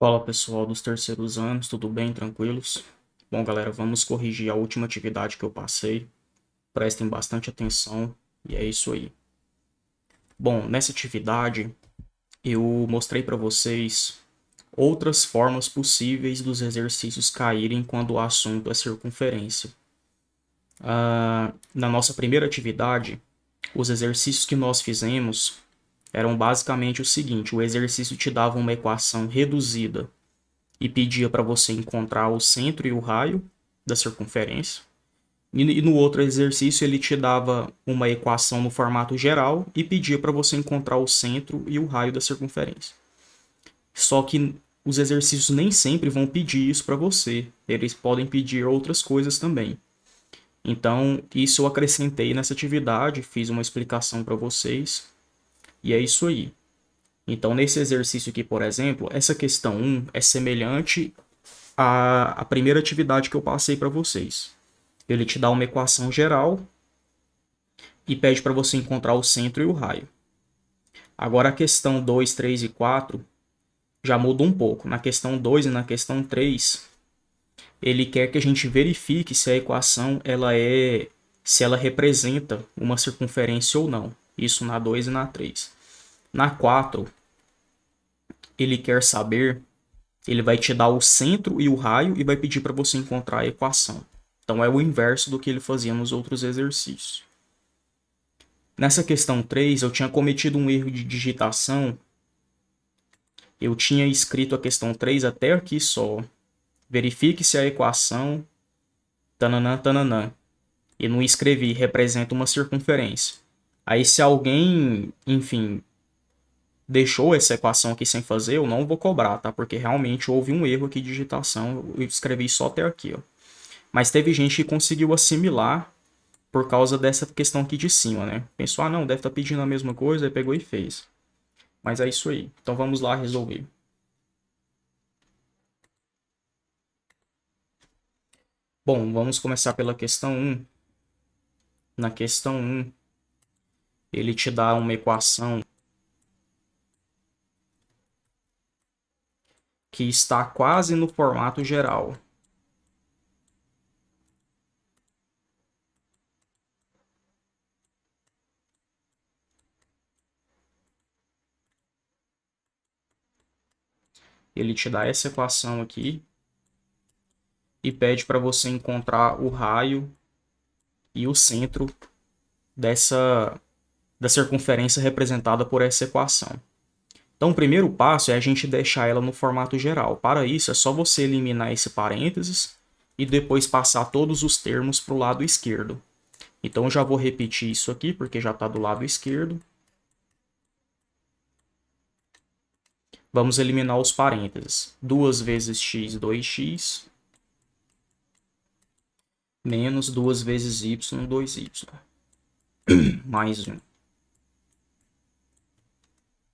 Fala pessoal dos terceiros anos, tudo bem? Tranquilos? Bom, galera, vamos corrigir a última atividade que eu passei. Prestem bastante atenção e é isso aí. Bom, nessa atividade eu mostrei para vocês outras formas possíveis dos exercícios caírem quando o assunto é circunferência. Na nossa primeira atividade, os exercícios que nós fizemos eram basicamente o seguinte: o exercício te dava uma equação reduzida e pedia para você encontrar o centro e o raio da circunferência. E no outro exercício ele te dava uma equação no formato geral e pedia para você encontrar o centro e o raio da circunferência. Só que os exercícios nem sempre vão pedir isso para você. Eles podem pedir outras coisas também. Então, isso eu acrescentei nessa atividade, fiz uma explicação para vocês. E é isso aí. Então, nesse exercício aqui, por exemplo, essa questão 1 é semelhante à primeira atividade que eu passei para vocês. Ele te dá uma equação geral e pede para você encontrar o centro e o raio. Agora a questão 2, 3 e 4 já muda um pouco. Na questão 2 e na questão 3, ele quer que a gente verifique se a equação se ela representa uma circunferência ou não. Isso na 2 e na 3. Na 4, ele quer saber, ele vai te dar o centro e o raio e vai pedir para você encontrar a equação. Então é o inverso do que ele fazia nos outros exercícios. Nessa questão 3, eu tinha cometido um erro de digitação. Eu tinha escrito a questão 3 até aqui só. Verifique se a equação tananã, tananã. E não escrevi representa uma circunferência. Aí se alguém, enfim, deixou essa equação aqui sem fazer, eu não vou cobrar, tá? Porque realmente houve um erro aqui de digitação. Eu escrevi só até aqui, ó. Mas teve gente que conseguiu assimilar por causa dessa questão aqui de cima, né? Pensou, ah, não, deve estar pedindo a mesma coisa, aí pegou e fez. Mas é isso aí. Então vamos lá resolver. Bom, vamos começar pela questão 1. Na questão 1, ele te dá uma equação que está quase no formato geral. Ele te dá essa equação aqui e pede para você encontrar o raio e o centro da circunferência representada por essa equação. Então, o primeiro passo é a gente deixar ela no formato geral. Para isso, é só você eliminar esse parênteses e depois passar todos os termos para o lado esquerdo. Então, eu já vou repetir isso aqui, porque já está do lado esquerdo. Vamos eliminar os parênteses. 2 vezes x, 2x. Menos 2 vezes y, 2y. Mais 1.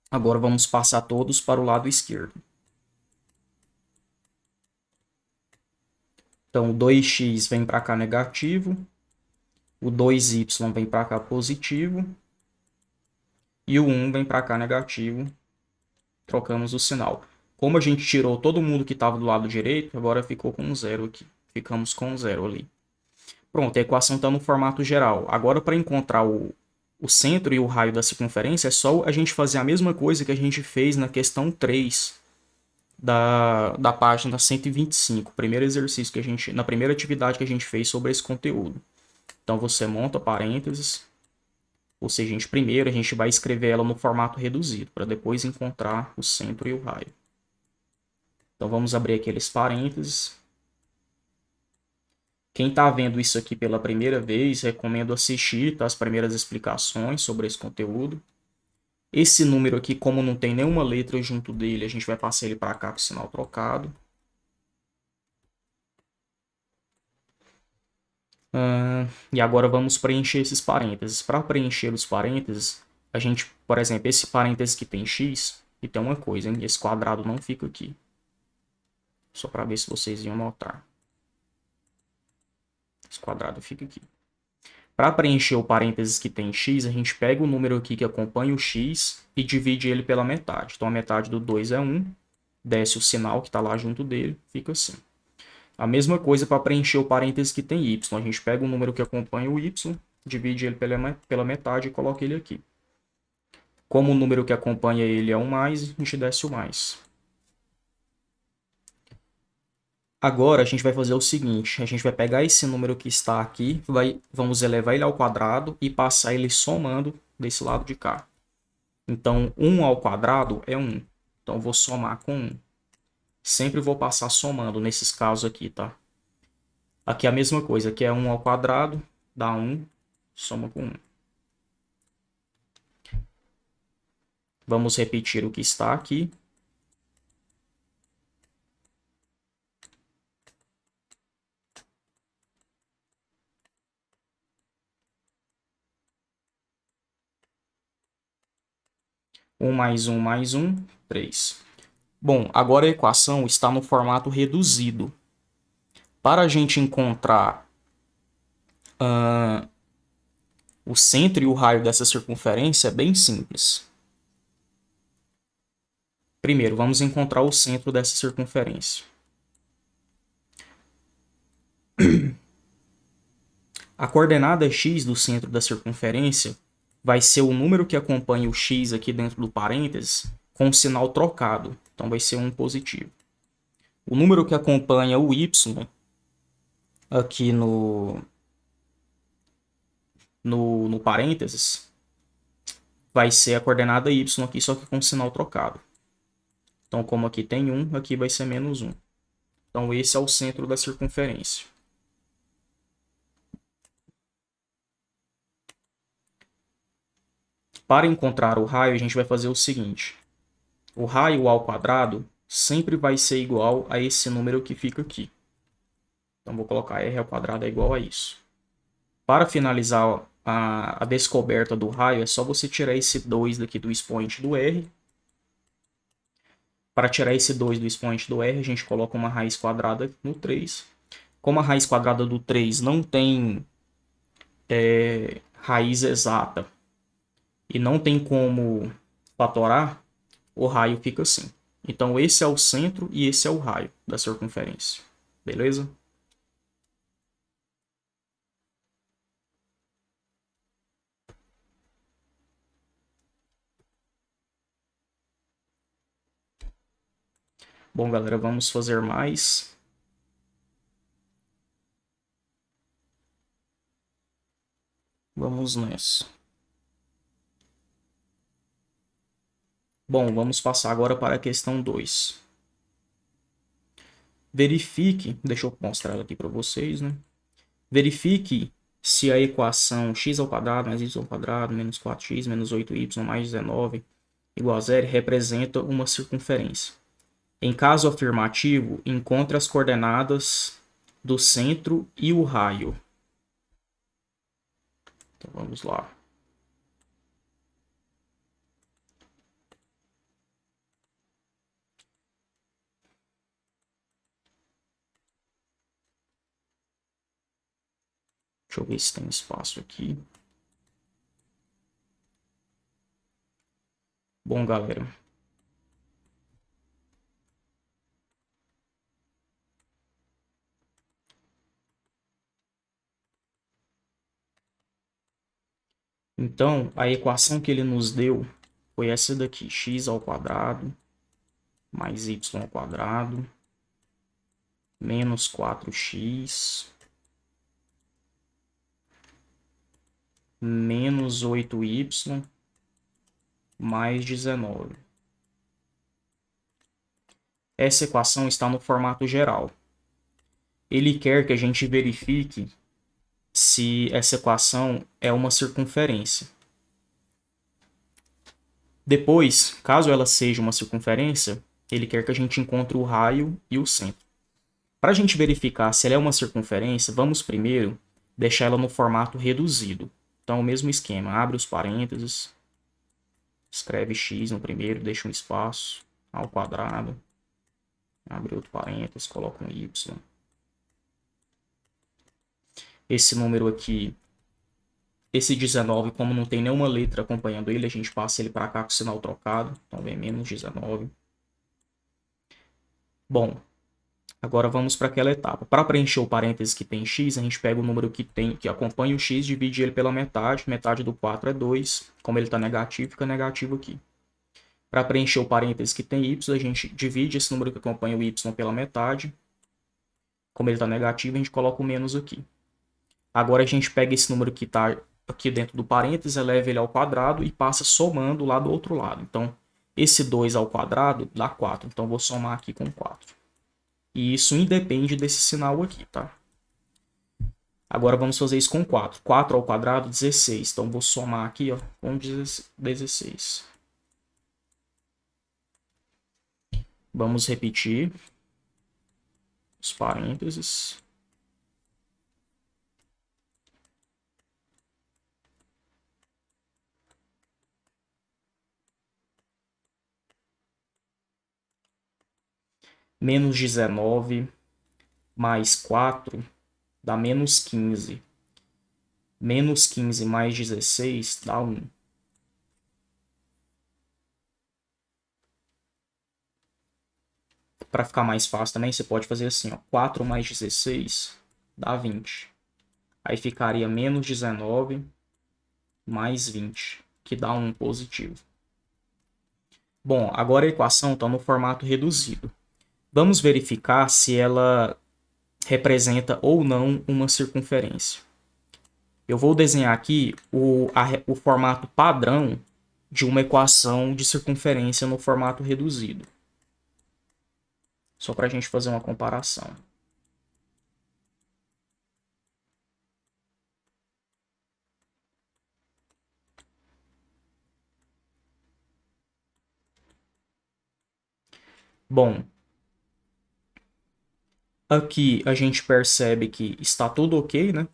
Agora vamos passar todos para o lado esquerdo. Então, o 2x vem para cá negativo. O 2y vem para cá positivo. E o 1 vem para cá negativo. Trocamos o sinal. Como a gente tirou todo mundo que estava do lado direito, agora ficou com 0 aqui. Ficamos com 0 ali. Pronto, a equação está no formato geral. Agora, para encontrar o centro e o raio da circunferência, é só a gente fazer a mesma coisa que a gente fez na questão 3 da página 125. Primeiro exercício que a gente, na primeira atividade que a gente fez sobre esse conteúdo. Então, você monta parênteses. Ou seja, primeiro a gente vai escrever ela no formato reduzido, para depois encontrar o centro e o raio. Então vamos abrir aqueles parênteses. Quem está vendo isso aqui pela primeira vez, recomendo assistir, tá, as primeiras explicações sobre esse conteúdo. Esse número aqui, como não tem nenhuma letra junto dele, a gente vai passar ele para cá com o sinal trocado. E agora vamos preencher esses parênteses. Para preencher os parênteses, a gente, por exemplo, esse parênteses que tem x, e tem uma coisa, hein? Esse quadrado não fica aqui. Só para ver se vocês iam notar. Esse quadrado fica aqui. Para preencher o parênteses que tem x, a gente pega o número aqui que acompanha o x e divide ele pela metade. Então a metade do 2 é 1, desce o sinal que está lá junto dele, fica assim. A mesma coisa para preencher o parênteses que tem y. A gente pega o número que acompanha o y, divide ele pela metade e coloca ele aqui. Como o número que acompanha ele é um mais, a gente desce o mais. Agora a gente vai fazer o seguinte, a gente vai pegar esse número que está aqui, vamos elevar ele ao quadrado e passar ele somando desse lado de cá. Então, 1 ao quadrado é 1. Então, eu vou somar com 1. Sempre vou passar somando nesses casos aqui, tá? Aqui é a mesma coisa, aqui é 1 ao quadrado, dá 1, soma com 1. Vamos repetir o que está aqui. Mais um, 3. Bom, agora a equação está no formato reduzido. Para a gente encontrar o centro e o raio dessa circunferência é bem simples. Primeiro, vamos encontrar o centro dessa circunferência. A coordenada x do centro da circunferência vai ser o número que acompanha o x aqui dentro do parênteses com o sinal trocado. Então vai ser um positivo. O número que acompanha o y aqui no parênteses vai ser a coordenada y aqui, só que com o sinal trocado. Então, como aqui tem 1, aqui vai ser menos 1. Então, esse é o centro da circunferência. Para encontrar o raio, a gente vai fazer o seguinte. O raio ao quadrado sempre vai ser igual a esse número que fica aqui. Então, vou colocar r ao quadrado é igual a isso. Para finalizar a descoberta do raio, é só você tirar esse 2 daqui do expoente do r. Para tirar esse 2 do expoente do r, a gente coloca uma raiz quadrada no 3. Como a raiz quadrada do 3 não tem raiz exata e não tem como fatorar, o raio fica assim. Então esse é o centro e esse é o raio da circunferência. Beleza? Bom, galera, vamos fazer mais. Vamos nessa. Bom, vamos passar agora para a questão 2. Verifique, deixa eu mostrar ela aqui para vocês, né? Verifique se a equação x ao quadrado mais y ao quadrado menos 4x menos 8y mais 19 igual a zero representa uma circunferência. Em caso afirmativo, encontre as coordenadas do centro e o raio. Então vamos lá. Deixa eu ver se tem espaço aqui. Bom, galera. Então, a equação que ele nos deu foi essa daqui. X ao quadrado mais y ao quadrado menos 4x menos 8y mais 19. Essa equação está no formato geral. Ele quer que a gente verifique se essa equação é uma circunferência. Depois, caso ela seja uma circunferência, ele quer que a gente encontre o raio e o centro. Para a gente verificar se ela é uma circunferência, vamos primeiro deixar ela no formato reduzido. Então, o mesmo esquema, abre os parênteses, escreve x no primeiro, deixa um espaço ao quadrado, abre outro parênteses, coloca um y. Esse número aqui, esse 19, como não tem nenhuma letra acompanhando ele, a gente passa ele para cá com o sinal trocado, então vem menos 19. Bom, agora vamos para aquela etapa. Para preencher o parênteses que tem x, a gente pega o número que acompanha o x, divide ele pela metade. Metade do 4 é 2. Como ele está negativo, fica negativo aqui. Para preencher o parênteses que tem y, a gente divide esse número que acompanha o y pela metade. Como ele está negativo, a gente coloca o menos aqui. Agora a gente pega esse número que está aqui dentro do parênteses, eleva ele ao quadrado e passa somando lá do outro lado. Então, esse 2 ao quadrado dá 4. Então, eu vou somar aqui com 4. E isso independe desse sinal aqui, tá? Agora vamos fazer isso com 4. 4 ao quadrado, 16. Então, vou somar aqui ó, com 16. Vamos repetir os parênteses. Menos 19 mais 4 dá menos 15. Menos 15 mais 16 dá 1. Para ficar mais fácil também, você pode fazer assim, ó, 4 mais 16 dá 20. Aí ficaria menos 19 mais 20, que dá 1 positivo. Bom, agora a equação está no formato reduzido. Vamos verificar se ela representa ou não uma circunferência. Eu vou desenhar aqui o formato padrão de uma equação de circunferência no formato reduzido. Só para a gente fazer uma comparação. Bom, aqui a gente percebe que está tudo ok, né?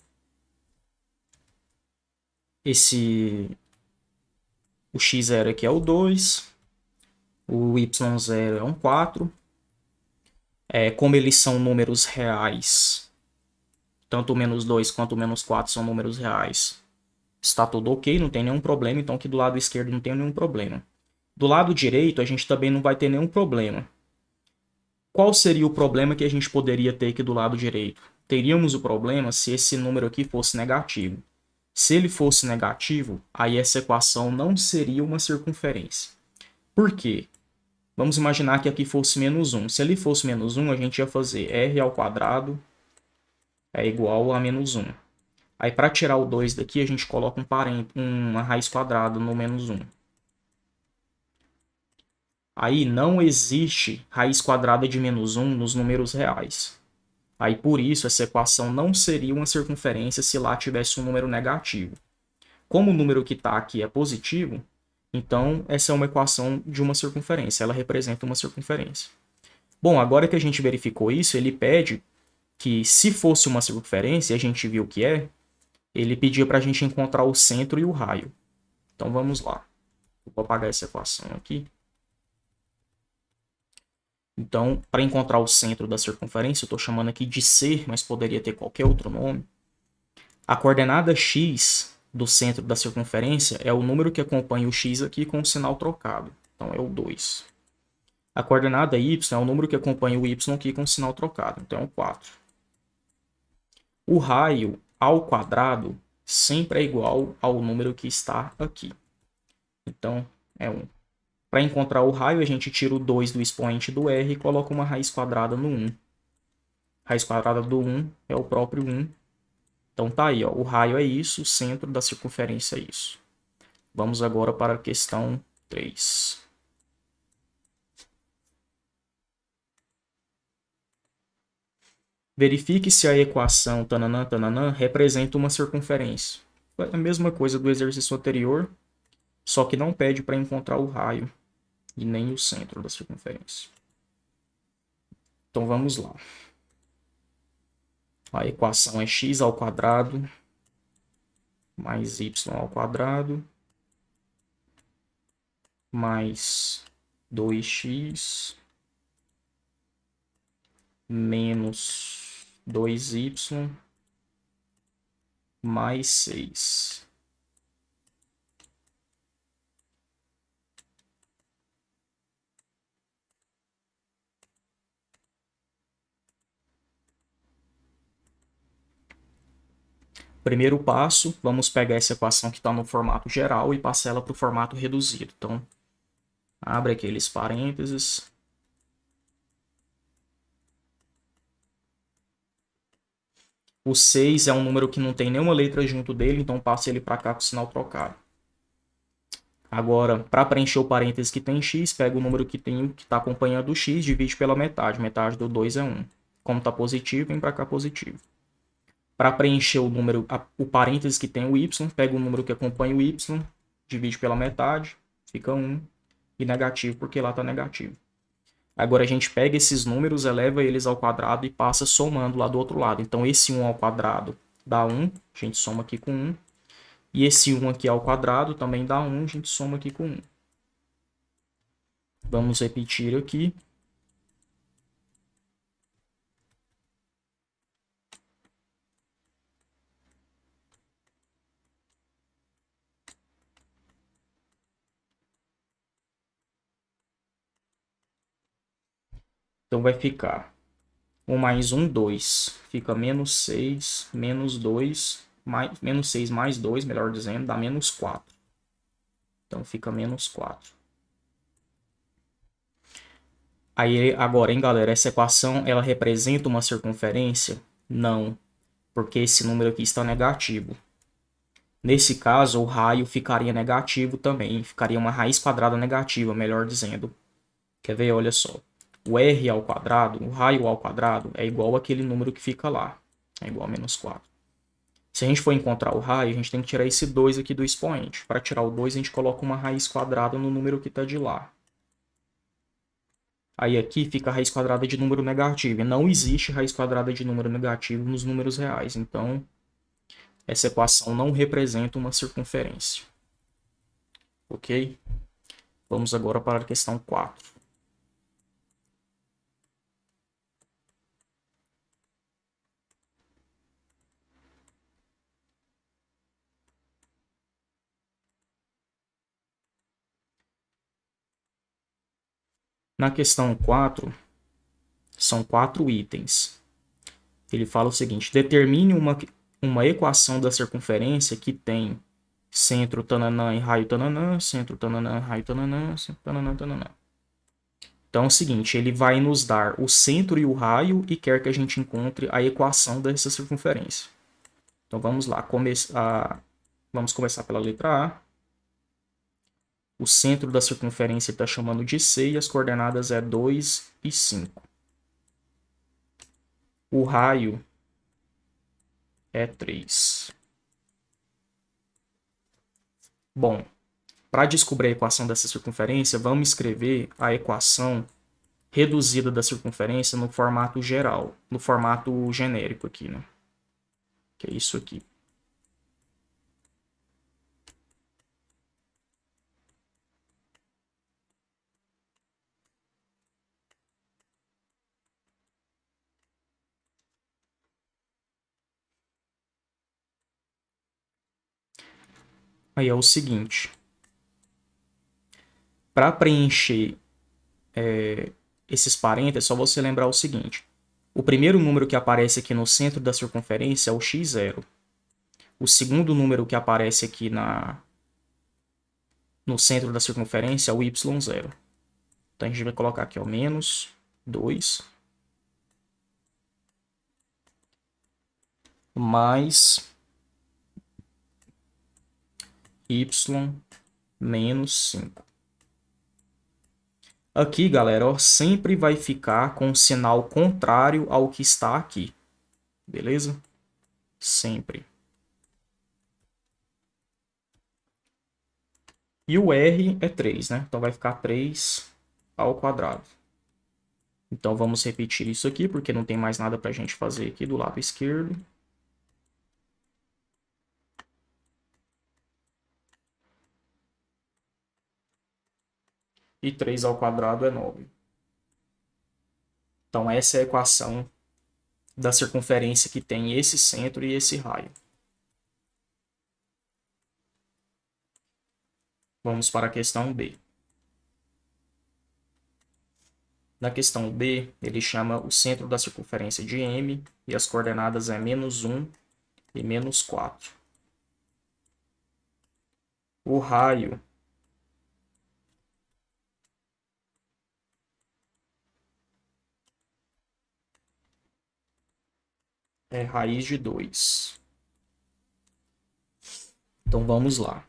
O x0 aqui é o 2, o y0 é um 4. Como eles são números reais, tanto o menos 2 quanto o menos 4 são números reais, está tudo ok, não tem nenhum problema, então aqui do lado esquerdo não tem nenhum problema. Do lado direito a gente também não vai ter nenhum problema. Qual seria o problema que a gente poderia ter aqui do lado direito? Teríamos o problema se esse número aqui fosse negativo. Se ele fosse negativo, aí essa equação não seria uma circunferência. Por quê? Vamos imaginar que aqui fosse menos 1. Se ele fosse menos 1, a gente ia fazer r ao quadrado é igual a menos 1. Aí para tirar o 2 daqui, a gente coloca uma raiz quadrada no menos 1. Aí não existe raiz quadrada de menos 1 nos números reais. Aí por isso essa equação não seria uma circunferência se lá tivesse um número negativo. Como o número que está aqui é positivo, então essa é uma equação de uma circunferência, ela representa uma circunferência. Bom, agora que a gente verificou isso, ele pede que se fosse uma circunferência, a gente viu que ele pedia para a gente encontrar o centro e o raio. Então vamos lá. Vou apagar essa equação aqui. Então, para encontrar o centro da circunferência, eu estou chamando aqui de C, mas poderia ter qualquer outro nome. A coordenada x do centro da circunferência é o número que acompanha o x aqui com o sinal trocado. Então é o 2. A coordenada y é o número que acompanha o y aqui com o sinal trocado. Então é o 4. O raio ao quadrado sempre é igual ao número que está aqui. Então é 1. Para encontrar o raio, a gente tira o 2 do expoente do r e coloca uma raiz quadrada no 1. Raiz quadrada do 1 é o próprio 1. Então tá aí, ó, o raio é isso, o centro da circunferência é isso. Vamos agora para a questão 3. Verifique se a equação tananã, tananã representa uma circunferência. É a mesma coisa do exercício anterior, só que não pede para encontrar o raio e nem o centro da circunferência. Então vamos lá. A equação é x ao quadrado mais y ao quadrado mais 2x menos 2y mais 6. Primeiro passo, vamos pegar essa equação que está no formato geral e passar ela para o formato reduzido. Então, abre aqueles parênteses. O 6 é um número que não tem nenhuma letra junto dele, então passa ele para cá com o sinal trocado. Agora, para preencher o parênteses que tem x, pega o número que está acompanhando o x, divide pela metade. Metade do 2 é 1. Como está positivo, vem para cá positivo. Para preencher o número, o parênteses que tem o y, pega o número que acompanha o y, divide pela metade, fica 1. E negativo, porque lá está negativo. Agora a gente pega esses números, eleva eles ao quadrado e passa somando lá do outro lado. Então esse 1 ao quadrado dá 1, a gente soma aqui com 1. E esse 1 aqui ao quadrado também dá 1, a gente soma aqui com 1. Vamos repetir aqui. Então vai ficar 1 mais 1, 2. Fica menos 6, menos 2, menos 6 mais 2, melhor dizendo, dá menos 4. Então fica menos 4. Aí agora, hein, galera, essa equação, ela representa uma circunferência? Não, porque esse número aqui está negativo. Nesse caso, o raio ficaria negativo também, ficaria uma raiz quadrada negativa, melhor dizendo. Quer ver? Olha só. O r ao quadrado, o raio ao quadrado, é igual àquele número que fica lá. É igual a menos 4. Se a gente for encontrar o raio, a gente tem que tirar esse 2 aqui do expoente. Para tirar o 2, a gente coloca uma raiz quadrada no número que está de lá. Aí aqui fica a raiz quadrada de número negativo. E não existe raiz quadrada de número negativo nos números reais. Então, essa equação não representa uma circunferência. Ok? Vamos agora para a questão 4. Na questão 4, são 4 itens. Ele fala o seguinte: determine uma equação da circunferência que tem centro tananã e raio tananã, centro tananã, raio tananã, centro tananã, tananã. Então é o seguinte, ele vai nos dar o centro e o raio e quer que a gente encontre a equação dessa circunferência. Então vamos lá, vamos começar pela letra A. O centro da circunferência está chamando de C e as coordenadas é 2 e 5. O raio é 3. Bom, para descobrir a equação dessa circunferência, vamos escrever a equação reduzida da circunferência no formato geral, no formato genérico aqui, né? Que é isso aqui. Aí é o seguinte, para preencher esses parênteses, é só você lembrar o seguinte. O primeiro número que aparece aqui no centro da circunferência é o x0. O segundo número que aparece aqui no centro da circunferência é o y0. Então a gente vai colocar aqui, ó, menos 2 mais y menos 5. Aqui, galera, ó, sempre vai ficar com o sinal contrário ao que está aqui. Beleza? Sempre. E o r é 3, né? Então vai ficar 3 ao quadrado. Então vamos repetir isso aqui, porque não tem mais nada para a gente fazer aqui do lado esquerdo. E 3 ao quadrado é 9. Então essa é a equação da circunferência que tem esse centro e esse raio. Vamos para a questão B. Na questão B, ele chama o centro da circunferência de M e as coordenadas é menos 1 e menos 4. O raio é raiz de 2. Então vamos lá.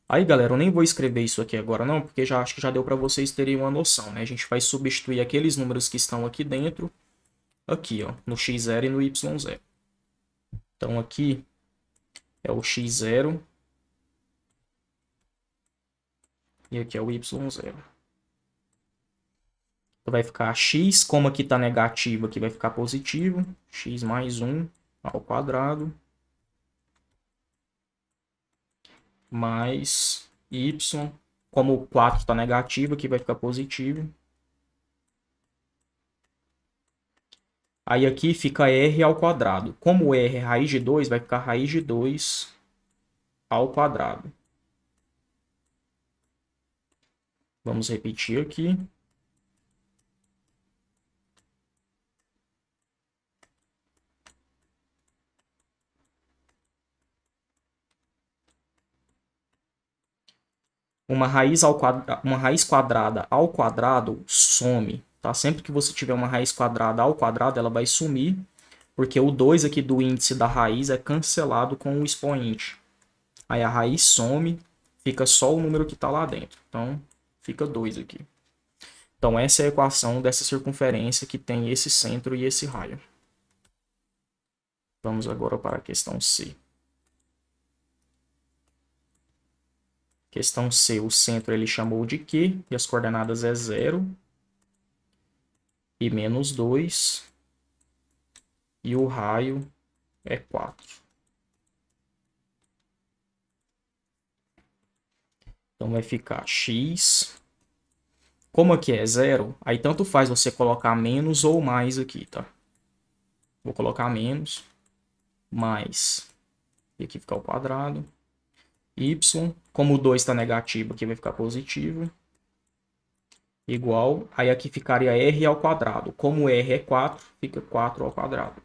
Aí, galera, eu nem vou escrever isso aqui agora não, porque já acho que já deu para vocês terem uma noção, né? A gente vai substituir aqueles números que estão aqui dentro, aqui, ó, no x0 e no y0. Então aqui é o x0 e aqui é o y0. Então vai ficar x, como aqui está negativo, aqui vai ficar positivo, x mais 1 ao quadrado, mais y, como o 4 está negativo, aqui vai ficar positivo. Aí aqui fica r ao quadrado. Como r é raiz de 2, vai ficar raiz de 2 ao quadrado. Vamos repetir aqui. Uma raiz quadrada ao quadrado some, tá? Sempre que você tiver uma raiz quadrada ao quadrado, ela vai sumir, porque o 2 aqui do índice da raiz é cancelado com o expoente. Aí a raiz some, fica só o número que está lá dentro. Então, fica 2 aqui. Então, essa é a equação dessa circunferência que tem esse centro e esse raio. Vamos agora para a questão C. Questão C, o centro ele chamou de Q, e as coordenadas é 0 e menos 2, e o raio é 4. Então vai ficar x. Como aqui é 0, aí tanto faz você colocar menos ou mais aqui, tá? Vou colocar menos, mais, e aqui fica o quadrado. Y, como o 2 está negativo, aqui vai ficar positivo. Igual, aí aqui ficaria r ao quadrado. Como r é 4, fica 4 ao quadrado.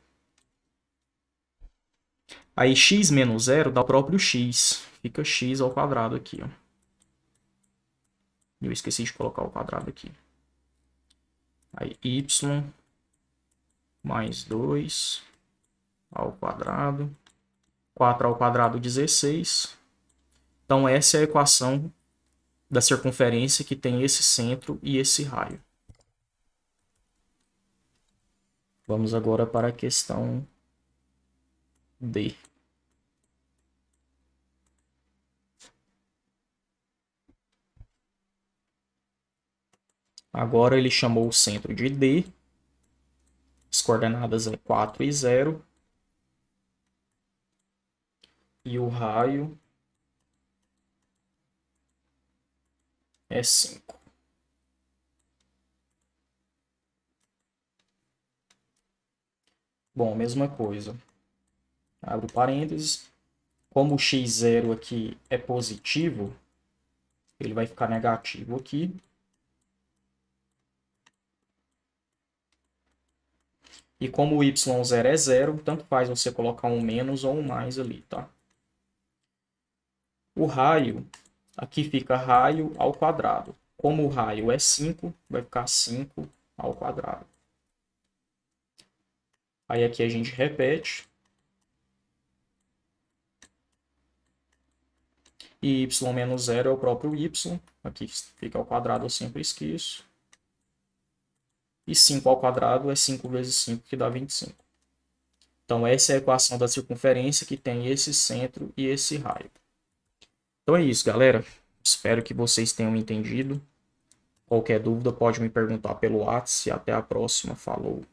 Aí x menos 0 dá o próprio x. Fica x ao quadrado aqui, ó. Eu esqueci de colocar o quadrado aqui. Aí y mais 2 ao quadrado. 4 ao quadrado, 16. Então essa é a equação da circunferência que tem esse centro e esse raio. Vamos agora para a questão D. Agora ele chamou o centro de D. As coordenadas é 4 e 0. E o raio é 5. Bom, mesma coisa. Abro parênteses. Como o x0 aqui é positivo, ele vai ficar negativo aqui. E como o y0 é 0, tanto faz você colocar um menos ou um mais ali, tá? O raio, aqui fica raio ao quadrado. Como o raio é 5, vai ficar 5 ao quadrado. Aí aqui a gente repete. E y menos 0 é o próprio y. Aqui fica ao quadrado, eu sempre esqueço. E 5 ao quadrado é 5 vezes 5, que dá 25. Então essa é a equação da circunferência que tem esse centro e esse raio. Então é isso, galera. Espero que vocês tenham entendido. Qualquer dúvida pode me perguntar pelo WhatsApp. E até a próxima. Falou!